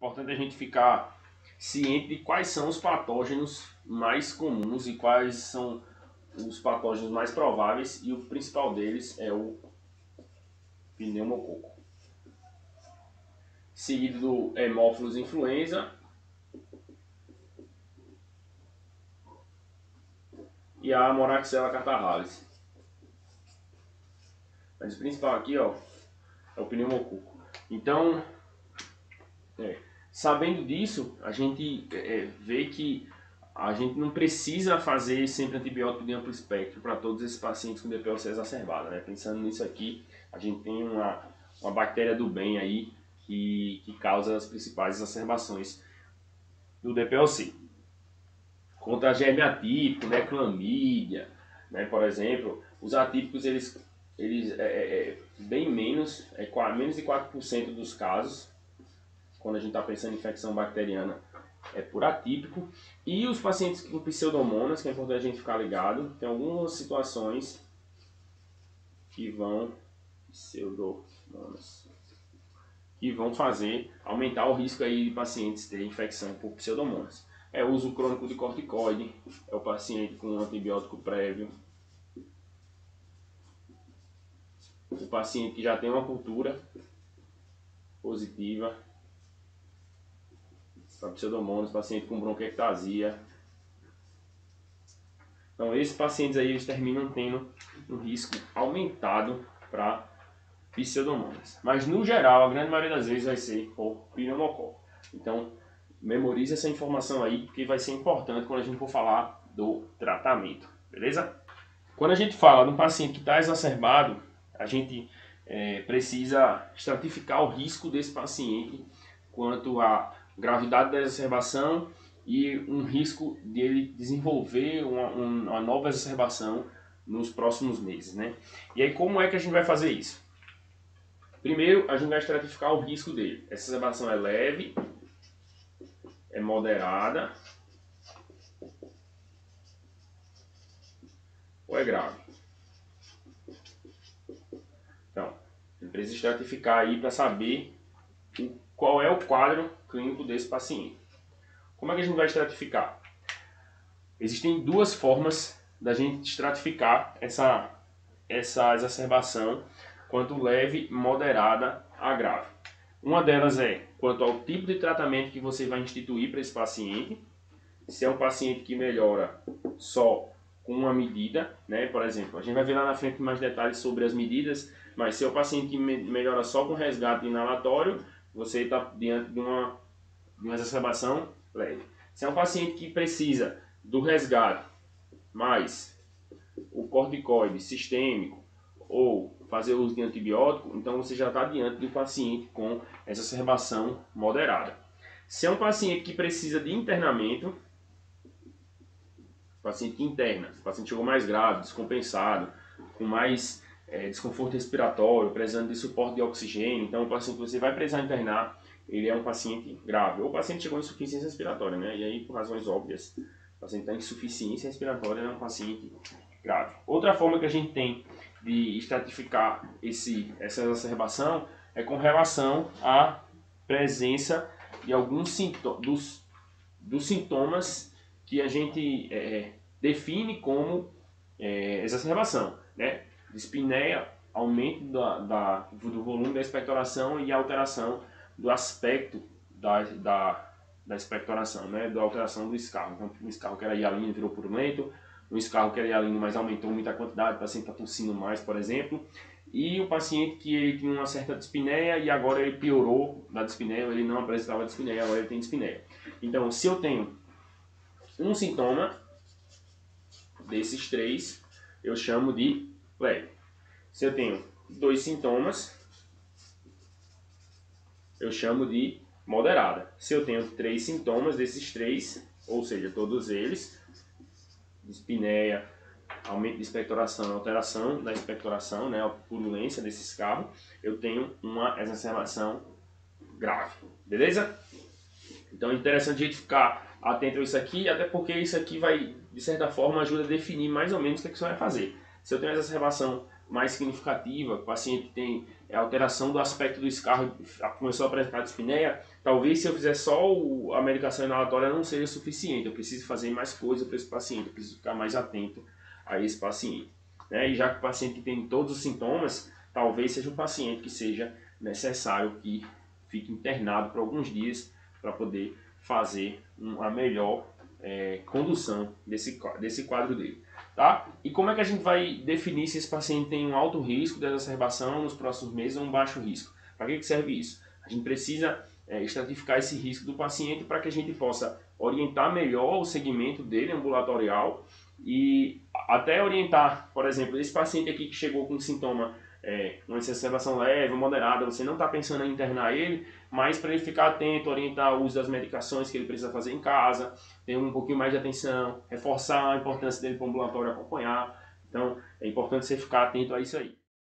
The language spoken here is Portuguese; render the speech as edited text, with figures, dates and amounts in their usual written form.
importante a gente ficar ciente de quais são os patógenos mais comuns e quais são os patógenos mais prováveis, e o principal deles é o pneumococo, seguido do Haemophilus influenza e a Moraxella catarrhalis. Mas o principal aqui, ó, é o pneumococo. Então, sabendo disso, a gente vê que a gente não precisa fazer sempre antibiótico de amplo espectro para todos esses pacientes com DPLC exacerbada, né? Pensando nisso aqui, a gente tem uma bactéria do bem aí que causa as principais exacerbações do DPLC. Contra germe atípico, né, clamídia, né, por exemplo, os atípicos eles bem menos, menos de 4% dos casos, quando a gente está pensando em infecção bacteriana, é por atípico. E os pacientes com pseudomonas, que é importante a gente ficar ligado, tem algumas situações que vão fazer aumentar o risco aí de pacientes terem infecção por pseudomonas. É o uso crônico de corticoide, é o paciente com antibiótico prévio, o paciente que já tem uma cultura positiva para pseudomonas, paciente com bronquiectasia. Então esses pacientes aí eles terminam tendo um risco aumentado para pseudomonas. Mas no geral, a grande maioria das vezes vai ser por pneumococo. Então memorize essa informação aí, porque vai ser importante quando a gente for falar do tratamento, beleza? Quando a gente fala de um paciente que está exacerbado, a gente precisa estratificar o risco desse paciente quanto à gravidade da exacerbação e um risco de ele desenvolver uma nova exacerbação nos próximos meses, né? E aí como é que a gente vai fazer isso? Primeiro, a gente vai estratificar o risco dele. Essa exacerbação é leve, é moderada ou é grave. Então, ele precisa estratificar aí para saber qual é o quadro clínico desse paciente. Como é que a gente vai estratificar? Existem duas formas da gente estratificar essa exacerbação quanto leve, moderada a grave. Uma delas é quanto ao tipo de tratamento que você vai instituir para esse paciente. Se é um paciente que melhora só com uma medida, né? Por exemplo, a gente vai ver lá na frente mais detalhes sobre as medidas, mas se é um paciente que melhora só com resgate inalatório, você está diante de uma exacerbação leve. Se é um paciente que precisa do resgate mais o corticoide sistêmico ou fazer uso de antibiótico, então você já está diante de um paciente com exacerbação moderada. Se é um paciente que precisa de internamento, paciente que interna, o paciente chegou mais grave, descompensado, com mais desconforto respiratório, precisando de suporte de oxigênio, então o paciente que você vai precisar internar, ele é um paciente grave. Ou o paciente chegou em insuficiência respiratória, né? E aí, por razões óbvias, o paciente está em insuficiência respiratória, é um paciente grave. Outra forma que a gente tem de estratificar essa exacerbação é com relação à presença de alguns dos sintomas que a gente define como exacerbação, né? Dispneia, aumento do volume da expectoração e alteração do aspecto da expectoração, né? Da alteração do escarro. Então, um escarro que era hialino virou purulento, um escarro que era hialino, mas aumentou muito a quantidade, o paciente está tossindo mais, por exemplo. E o paciente que ele tinha uma certa dispneia e agora ele piorou da dispneia, ele não apresentava dispneia, agora ele tem dispneia. Então, se eu tenho um sintoma desses três, eu chamo de leve. Se eu tenho dois sintomas, eu chamo de moderada. Se eu tenho três sintomas desses três, ou seja, todos eles, dispneia, aumento de expectoração, alteração da expectoração, né, a purulência desse escarro, eu tenho uma exacerbação grave, beleza? Então é interessante a gente ficar atento a isso aqui, até porque isso aqui vai, de certa forma, ajuda a definir mais ou menos o que você vai fazer. Se eu tenho uma exacerbação mais significativa, o paciente tem alteração do aspecto do escarro, começou a apresentar dispneia, talvez se eu fizer só a medicação inalatória não seja suficiente, eu preciso fazer mais coisa para esse paciente, eu preciso ficar mais atento a esse paciente. Né? E já que o paciente tem todos os sintomas, talvez seja um paciente que seja necessário que fique internado por alguns dias para poder fazer uma melhor condução desse quadro dele. Tá? E como é que a gente vai definir se esse paciente tem um alto risco de exacerbação nos próximos meses ou um baixo risco? Para que serve isso? A gente precisa estratificar esse risco do paciente para que a gente possa orientar melhor o segmento dele ambulatorial e até orientar, por exemplo, esse paciente aqui que chegou com sintoma, uma exacerbação leve, moderada, você não está pensando em internar ele, mas para ele ficar atento, orientar o uso das medicações que ele precisa fazer em casa, ter um pouquinho mais de atenção, reforçar a importância dele para o ambulatório acompanhar. Então, é importante você ficar atento a isso aí.